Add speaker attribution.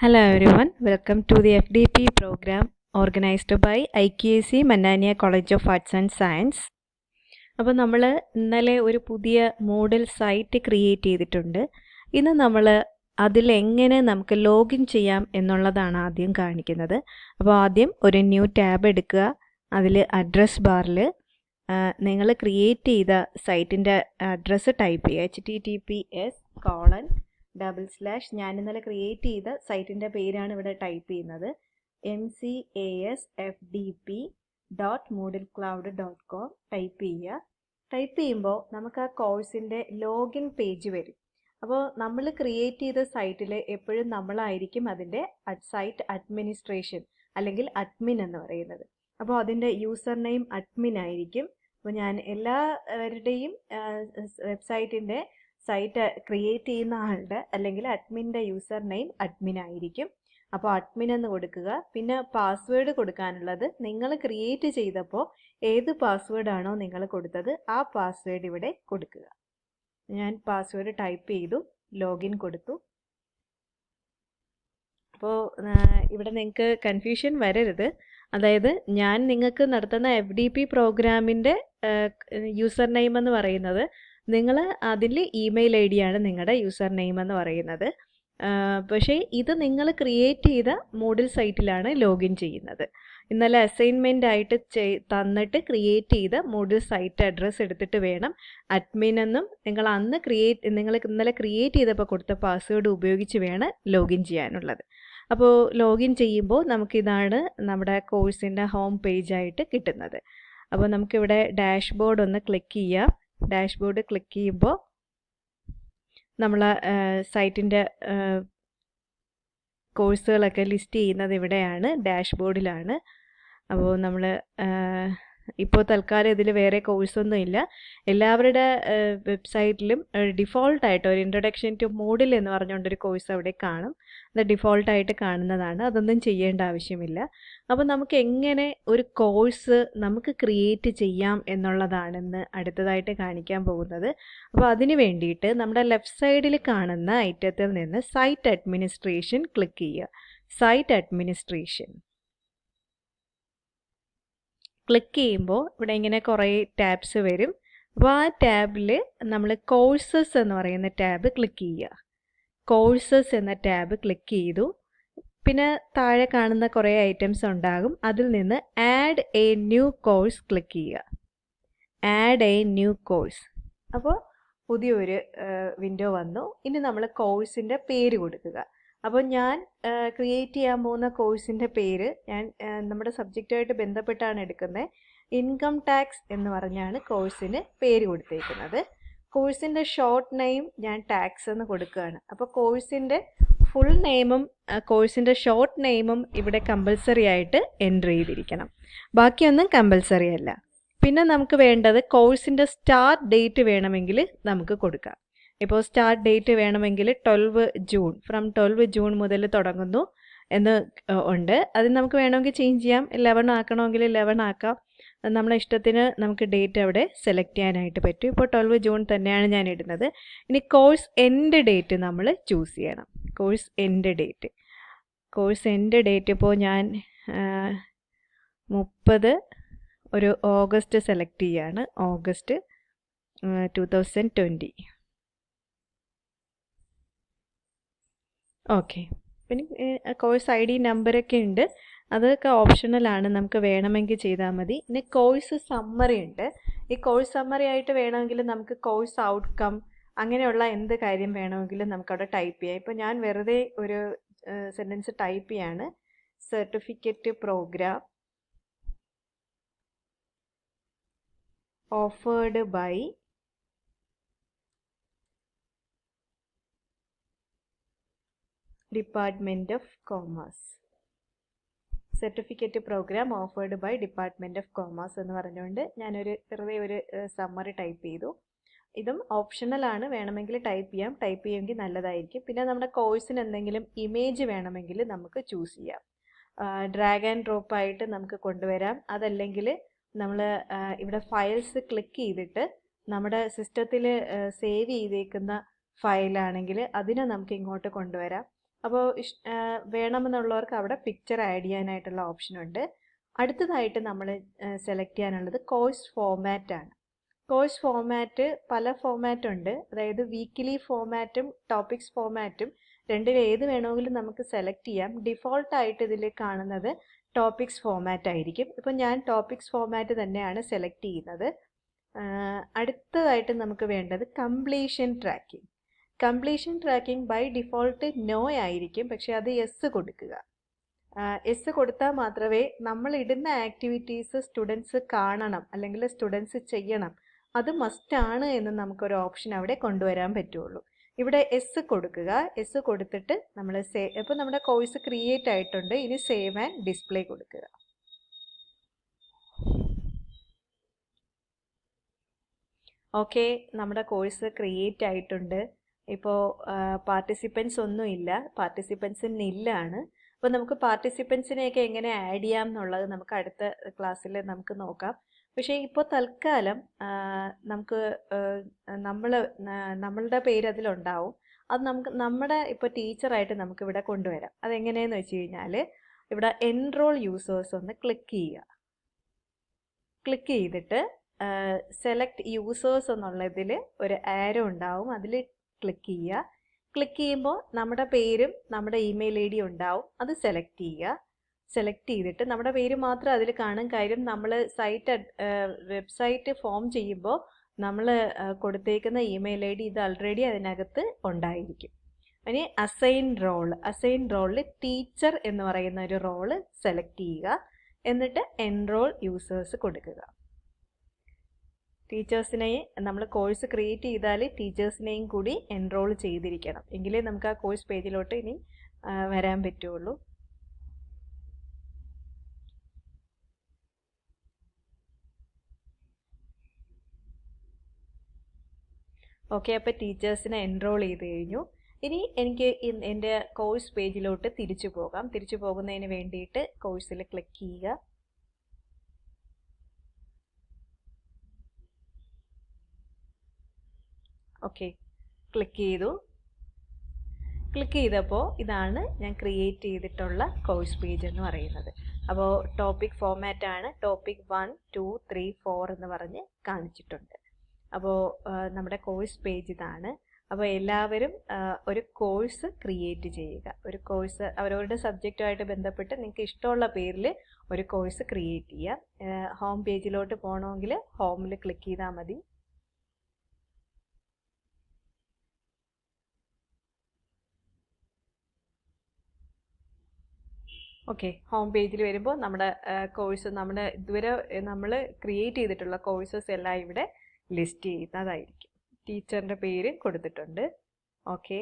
Speaker 1: Hello everyone, welcome to the FDP program organized by IQAC Manania College of Arts and Science. അപ്പോൾ നമ്മൾ ഇന്നലെ ഒരു പുതിയ model site create ചെയ്തിട്ടുണ്ട്. ഇന്ന് നമ്മൾ അതിലെങ്ങനെ നമുക്ക് ലോഗിൻ ചെയ്യാം എന്നുള്ളതാണ് ആദ്യം കാണിക്കുന്നത്. അപ്പോൾ ആദ്യം ഒരു ന്യൂ ടാബ് എടുക്കുക. അതിൽ അഡ്രസ് ബാറിൽ നിങ്ങൾ ക്രിയേറ്റ് ചെയ്ത സൈറ്റിൻ്റെ അഡ്രസ്സ് ടൈപ്പ് ചെയ്യുക. https:// ഞാൻ ഇന്നലെ ക്രിയേറ്റ് ചെയ്ത സൈറ്റിൻ്റെ പേരാണ് ഇവിടെ ടൈപ്പ് ചെയ്യുന്നത്. mcasfdp.moodlecloud.com ടൈപ്പ് ചെയ്യുക. ടൈപ്പ് ചെയ്യുമ്പോൾ നമുക്ക് ആ കോഴ്സിൻ്റെ ലോഗിൻ പേജ് വരും. അപ്പോൾ നമ്മൾ ക്രിയേറ്റ് ചെയ്ത സൈറ്റിൽ എപ്പോഴും നമ്മളായിരിക്കും അതിൻ്റെ സൈറ്റ് അഡ്മിനിസ്ട്രേഷൻ അല്ലെങ്കിൽ അഡ്മിൻ എന്ന് പറയുന്നത്. അപ്പോൾ അതിൻ്റെ യൂസർ നെയിം അഡ്മിൻ ആയിരിക്കും. അപ്പോൾ ഞാൻ എല്ലാവരുടെയും വെബ്സൈറ്റിൻ്റെ സൈറ്റ് ക്രിയേറ്റ് ചെയ്യുന്ന ആളുടെ അല്ലെങ്കിൽ അഡ്മിൻ്റെ യൂസർ നെയിം അഡ്മിൻ ആയിരിക്കും. അപ്പോൾ അഡ്മിൻ എന്ന് കൊടുക്കുക. പിന്നെ പാസ്വേഡ് കൊടുക്കാനുള്ളത് നിങ്ങൾ ക്രിയേറ്റ് ചെയ്തപ്പോൾ ഏത് പാസ്വേഡാണോ നിങ്ങൾ കൊടുത്തത് ആ പാസ്വേഡ് ഇവിടെ കൊടുക്കുക. ഞാൻ പാസ്വേഡ് ടൈപ്പ് ചെയ്തു, ലോഗിൻ കൊടുത്തു. അപ്പോൾ ഇവിടെ നിങ്ങൾക്ക് കൺഫ്യൂഷൻ വരരുത്. അതായത് ഞാൻ നിങ്ങൾക്ക് നടത്തുന്ന FDP പ്രോഗ്രാമിൻ്റെ യൂസർ നെയിം എന്ന് പറയുന്നത് നിങ്ങൾ അതിൽ ഇമെയിൽ ID ആണ് നിങ്ങളുടെ യൂസർ നെയിം എന്ന് പറയുന്നത്. പക്ഷേ ഇത് നിങ്ങൾ ക്രിയേറ്റ് ചെയ്ത മോഡൽ സൈറ്റിലാണ് ലോഗിൻ ചെയ്യുന്നത്. ഇന്നലെ അസൈൻമെൻ്റ് ആയിട്ട് തന്നിട്ട് ക്രിയേറ്റ് ചെയ്ത മോഡൽ സൈറ്റ് അഡ്രസ്സ് എടുത്തിട്ട് വേണം അഡ്മിൻ എന്നും നിങ്ങൾ ഇന്നലെ ക്രിയേറ്റ് ചെയ്തപ്പോൾ കൊടുത്ത പാസ്വേഡ് ഉപയോഗിച്ച് വേണം ലോഗിൻ ചെയ്യാനുള്ളത്. അപ്പോൾ ലോഗിൻ ചെയ്യുമ്പോൾ നമുക്കിതാണ് നമ്മുടെ കോഴ്സിൻ്റെ ഹോം പേജായിട്ട് കിട്ടുന്നത്. അപ്പോൾ നമുക്കിവിടെ ഡാഷ്ബോർഡ് ഒന്ന് ക്ലിക്ക് ചെയ്യാം. ഡാഷ്ബോർഡ് ക്ലിക്ക് ചെയ്യുമ്പോൾ നമ്മൾ സൈറ്റിൻ്റെ കോഴ്സുകളൊക്കെ ലിസ്റ്റ് ചെയ്യുന്നത് ഇവിടെയാണ്, ഡാഷ്ബോർഡിലാണ്. അപ്പോൾ നമ്മൾ ഇപ്പോൾ തൽക്കാലം ഇതിൽ വേറെ കോഴ്സൊന്നും ഇല്ല. എല്ലാവരുടെ വെബ്സൈറ്റിലും ഡിഫോൾട്ടായിട്ട് ഒരു ഇൻട്രൊഡക്ഷൻ ടു മോഡിൽ എന്ന് പറഞ്ഞുകൊണ്ടൊരു കോഴ്സ് അവിടെ കാണും. അത് ഡിഫോൾട്ടായിട്ട് കാണുന്നതാണ്, അതൊന്നും ചെയ്യേണ്ട ആവശ്യമില്ല. അപ്പോൾ നമുക്ക് എങ്ങനെ ഒരു കോഴ്സ് നമുക്ക് ക്രിയേറ്റ് ചെയ്യാം എന്നുള്ളതാണെന്ന് അടുത്തതായിട്ട് കാണിക്കാൻ പോകുന്നത്. അപ്പോൾ അതിന് വേണ്ടിയിട്ട് നമ്മുടെ ലെഫ്റ്റ് സൈഡിൽ കാണുന്ന ഐറ്റത്തിൽ നിന്ന് സൈറ്റ് അഡ്മിനിസ്ട്രേഷൻ ക്ലിക്ക് ചെയ്യുക. സൈറ്റ് അഡ്മിനിസ്ട്രേഷൻ ക്ലിക്ക് ചെയ്യുമ്പോൾ ഇവിടെ ഇങ്ങനെ കുറേ ടാബ്സ് വരും. അപ്പോൾ ആ ടാബിൽ നമ്മൾ കോഴ്സസ് എന്ന് പറയുന്ന ടാബ് ക്ലിക്ക് ചെയ്യുക. കോഴ്സസ് എന്ന ടാബ് ക്ലിക്ക് ചെയ്തു. പിന്നെ താഴെ കാണുന്ന കുറേ ഐറ്റംസ് ഉണ്ടാകും. അതിൽ നിന്ന് add a new course click ചെയ്യുക. Add a new course. അപ്പോൾ പുതിയൊരു വിൻഡോ വന്നു. ഇനി നമ്മൾ കോഴ്സിൻ്റെ പേര് കൊടുക്കുക. അപ്പോൾ ഞാൻ ക്രിയേറ്റ് ചെയ്യാൻ പോകുന്ന കോഴ്സിൻ്റെ പേര് ഞാൻ നമ്മുടെ സബ്ജക്റ്റുമായിട്ട് ബന്ധപ്പെട്ടാണ് എടുക്കുന്നത്. ഇൻകം ടാക്സ് എന്ന് പറഞ്ഞാണ് കോഴ്സിന് പേര് കൊടുത്തേക്കുന്നത്. കോഴ്സിൻ്റെ ഷോർട്ട് നെയിം ഞാൻ ടാക്സ് എന്ന് കൊടുക്കുകയാണ്. അപ്പോൾ കോഴ്സിൻ്റെ ഫുൾ നെയിമും കോഴ്സിൻ്റെ ഷോർട്ട് നെയിമും ഇവിടെ കമ്പൽസറി ആയിട്ട് എൻ്റർ ചെയ്തിരിക്കണം. ബാക്കിയൊന്നും കമ്പൽസറി അല്ല. പിന്നെ നമുക്ക് വേണ്ടത് കോഴ്സിൻ്റെ സ്റ്റാർട്ട് ഡേറ്റ് വേണമെങ്കിൽ നമുക്ക് കൊടുക്കാം. ഇപ്പോൾ സ്റ്റാർട്ട് ഡേറ്റ് വേണമെങ്കിൽ 12 ജൂൺ, ഫ്രം 12 ജൂൺ മുതൽ തുടങ്ങുന്നു എന്ന് ഉണ്ട്. അത് നമുക്ക് വേണമെങ്കിൽ ചേഞ്ച് ചെയ്യാം. 11 ആക്കണമെങ്കിൽ 11 ആക്കാം. നമ്മളെ ഇഷ്ടത്തിന് നമുക്ക് ഡേറ്റ് അവിടെ സെലക്ട് ചെയ്യാനായിട്ട് പറ്റും. ഇപ്പോൾ 12 ജൂൺ തന്നെയാണ് ഞാൻ ഇടുന്നത്. ഇനി കോഴ്സ് എൻഡ് ഡേറ്റ് നമ്മൾ ചൂസ് ചെയ്യണം. കോഴ്സ് എൻഡ് ഡേറ്റ് ഇപ്പോൾ ഞാൻ 30 ഒരു ഓഗസ്റ്റ് സെലക്ട് ചെയ്യാണ്. ഓഗസ്റ്റ് 2020. ഓക്കെ. പിന്നെ കോഴ്സ് ID നമ്പറൊക്കെ ഉണ്ട്. അതൊക്കെ ഓപ്ഷണലാണ്, നമുക്ക് വേണമെങ്കിൽ ചെയ്താൽ മതി. ഇനി കോഴ്സ് സമ്മറി ഉണ്ട്. ഈ കോഴ്സ് സമ്മറി ആയിട്ട് വേണമെങ്കിൽ നമുക്ക് കോഴ്സ് ഔട്ട്കം അങ്ങനെയുള്ള എന്ത് കാര്യം വേണമെങ്കിലും നമുക്കവിടെ ടൈപ്പ് ചെയ്യാം. ഇപ്പോൾ ഞാൻ വെറുതെ ഒരു സെൻറ്റൻസ് ടൈപ്പ് ചെയ്യാണ്. Certificate program offered by department of commerce. Certificate program offered by department of commerce എന്ന് പറഞ്ഞുകൊണ്ട് ഞാനൊരു വെറുതെ ഒരു സമ്മറി ടൈപ്പ് ചെയ്തു. ഇതും ഓപ്ഷണലാണ്, വേണമെങ്കിൽ ടൈപ്പ് ചെയ്യാം. ടൈപ്പ് ചെയ്യുമെങ്കിൽ നല്ലതായിരിക്കും. പിന്നെ നമ്മുടെ കോഴ്സിന് എന്തെങ്കിലും ഇമേജ് വേണമെങ്കിൽ നമുക്ക് ചൂസ് ചെയ്യാം. ഡ്രാഗ് ആൻഡ് ഡ്രോപ്പ് ആയിട്ട് നമുക്ക് കൊണ്ടുവരാം. അതല്ലെങ്കിൽ നമ്മൾ ഇവിടെ ഫയൽസ് ക്ലിക്ക് ചെയ്തിട്ട് നമ്മുടെ സിസ്റ്റത്തിൽ സേവ് ചെയ്തേക്കുന്ന ഫയലാണെങ്കിൽ അതിനെ നമുക്ക് ഇങ്ങോട്ട് കൊണ്ടുവരാം. അപ്പോൾ വേണമെന്നുള്ളവർക്ക് അവിടെ പിക്ചർ ആഡ് ചെയ്യാനായിട്ടുള്ള ഓപ്ഷൻ ഉണ്ട്. അടുത്തതായിട്ട് നമ്മൾ സെലക്ട് ചെയ്യാനുള്ളത് കോഴ്സ് ഫോമാറ്റ് ആണ്. കോഴ്സ് ഫോമാറ്റ് പല ഫോമാറ്റ് ഉണ്ട്. അതായത് വീക്കിലി ഫോമാറ്റും ടോപ്പിക്സ് ഫോമാറ്റും രണ്ടിൽ ഏത് വേണമെങ്കിലും നമുക്ക് സെലക്ട് ചെയ്യാം. ഡിഫോൾട്ടായിട്ട് ഇതിൽ കാണുന്നത് ടോപ്പിക്സ് ഫോമാറ്റ് ആയിരിക്കും. ഇപ്പം ഞാൻ ടോപ്പിക്സ് ഫോമാറ്റ് തന്നെയാണ് സെലക്ട് ചെയ്യുന്നത്. അടുത്തതായിട്ട് നമുക്ക് വേണ്ടത് completion tracking. Completion tracking by default no ആയിരിക്കും, പക്ഷെ അത് യെസ് കൊടുക്കുക. യെസ് കൊടുത്താൽ മാത്രമേ നമ്മൾ ഇടുന്ന ആക്ടിവിറ്റീസ് സ്റ്റുഡൻസ് കാണണം അല്ലെങ്കിൽ സ്റ്റുഡൻസ് ചെയ്യണം, അത് മസ്റ്റാണ് എന്ന് നമുക്കൊരു ഓപ്ഷൻ അവിടെ കൊണ്ടുവരാൻ പറ്റുള്ളൂ. ഇവിടെ എസ് കൊടുക്കുക. എസ് കൊടുത്തിട്ട് നമ്മൾ അപ്പോൾ നമ്മുടെ കോഴ്സ് ക്രിയേറ്റ് ആയിട്ടുണ്ട്. ഇനി സേവ് ആൻഡ് ഡിസ്പ്ലേ കൊടുക്കുക. ഓക്കെ, നമ്മുടെ കോഴ്സ് ക്രിയേറ്റ് ആയിട്ടുണ്ട്. ഇപ്പോൾ പാർട്ടിസിപ്പൻസ് ഒന്നും ഇല്ല, പാർട്ടിസിപ്പൻസ് നില്ലാണ്. അപ്പോൾ നമുക്ക് പാർട്ടിസിപ്പൻസിനെയൊക്കെ എങ്ങനെ ആഡ് ചെയ്യാം എന്നുള്ളത് നമുക്ക് അടുത്ത ക്ലാസ്സിൽ നമുക്ക് നോക്കാം. പക്ഷേ ഇപ്പോൾ തൽക്കാലം നമുക്ക് നമ്മളുടെ പേര് അതിലുണ്ടാവും. അത് നമുക്ക് നമ്മുടെ ഇപ്പോൾ ടീച്ചറായിട്ട് നമുക്കിവിടെ കൊണ്ടുവരാം. അതെങ്ങനെയെന്ന് വെച്ച് കഴിഞ്ഞാൽ ഇവിടെ എൻറോൾ യൂസേഴ്സ് ഒന്ന് ക്ലിക്ക് ചെയ്യുക. ക്ലിക്ക് ചെയ്തിട്ട് സെലക്ട് യൂസേഴ്സ് എന്നുള്ളതിൽ ഒരു ആരോ ഉണ്ടാവും, അതിൽ ക്ലിക്ക് ചെയ്യുക. ക്ലിക്ക് ചെയ്യുമ്പോൾ നമ്മുടെ പേരും നമ്മുടെ ഇമെയിൽ ഐ ഡി ഉണ്ടാവും, അത് സെലക്ട് ചെയ്യുക. സെലക്ട് ചെയ്തിട്ട് നമ്മുടെ പേര് മാത്രം അതിൽ കാണും. കാര്യം നമ്മൾ വെബ്സൈറ്റ് ഫോം ചെയ്യുമ്പോൾ നമ്മൾ കൊടുത്തേക്കുന്ന ഇമെയിൽ ഐ ഡി ഇത് ഓൾറെഡി അതിനകത്ത് ഉണ്ടായിരിക്കും. ഇനി അസൈൻ റോളിൽ ടീച്ചർ എന്ന് പറയുന്ന ഒരു റോള് സെലക്ട് ചെയ്യുക. എന്നിട്ട് എൻറോൾ യൂസേഴ്സ് കൊടുക്കുക. ടീച്ചേഴ്സിനെ നമ്മൾ കോഴ്സ് ക്രിയേറ്റ് ചെയ്താൽ ടീച്ചേഴ്സിനെയും കൂടി എൻറോൾ ചെയ്തിരിക്കണം, എങ്കിലേ നമുക്ക് ആ കോഴ്സ് പേജിലോട്ട് ഇനി വരാൻ പറ്റുള്ളൂ. ഓക്കെ, അപ്പോൾ ടീച്ചേഴ്സിനെ എൻറോൾ ചെയ്ത് കഴിഞ്ഞു. ഇനി എനിക്ക് എൻ്റെ കോഴ്സ് പേജിലോട്ട് തിരിച്ചു പോകാം. തിരിച്ചു പോകുന്നതിന് വേണ്ടിയിട്ട് കോഴ്സിൽ ക്ലിക്ക് ചെയ്യുക. ഓക്കെ, ക്ലിക്ക് ചെയ്തു. ക്ലിക്ക് ചെയ്തപ്പോൾ ഇതാണ് ഞാൻ ക്രിയേറ്റ് ചെയ്തിട്ടുള്ള കോഴ്സ് പേജ് എന്ന് പറയുന്നത്. അപ്പോൾ ടോപ്പിക് ഫോമാറ്റ് ആണ്. ടോപ്പിക് 1, 2, 3, 4 എന്ന് പറഞ്ഞ് കാണിച്ചിട്ടുണ്ട്. അപ്പോൾ നമ്മുടെ കോഴ്സ് പേജ് ഇതാണ്. അപ്പോൾ എല്ലാവരും ഒരു കോഴ്സ് ക്രിയേറ്റ് ചെയ്യുക. ഒരു കോഴ്സ് അവരവരുടെ സബ്ജക്റ്റുമായിട്ട് ബന്ധപ്പെട്ട് നിങ്ങൾക്ക് ഇഷ്ടമുള്ള പേരിൽ ഒരു കോഴ്സ് ക്രിയേറ്റ് ചെയ്യാം. ഹോം പേജിലോട്ട് പോകണമെങ്കിൽ ഹോമിൽ ക്ലിക്ക് ചെയ്താൽ മതി. ഓക്കെ, ഹോം പേജിൽ വരുമ്പോൾ നമ്മുടെ കോഴ്സ് ഇതുവരെ നമ്മൾ ക്രിയേറ്റ് ചെയ്തിട്ടുള്ള കോഴ്സസ് എല്ലാം ഇവിടെ ലിസ്റ്റ് ചെയ്യുന്നതായിരിക്കും. ടീച്ചറിൻ്റെ പേര് കൊടുത്തിട്ടുണ്ട്. ഓക്കെ.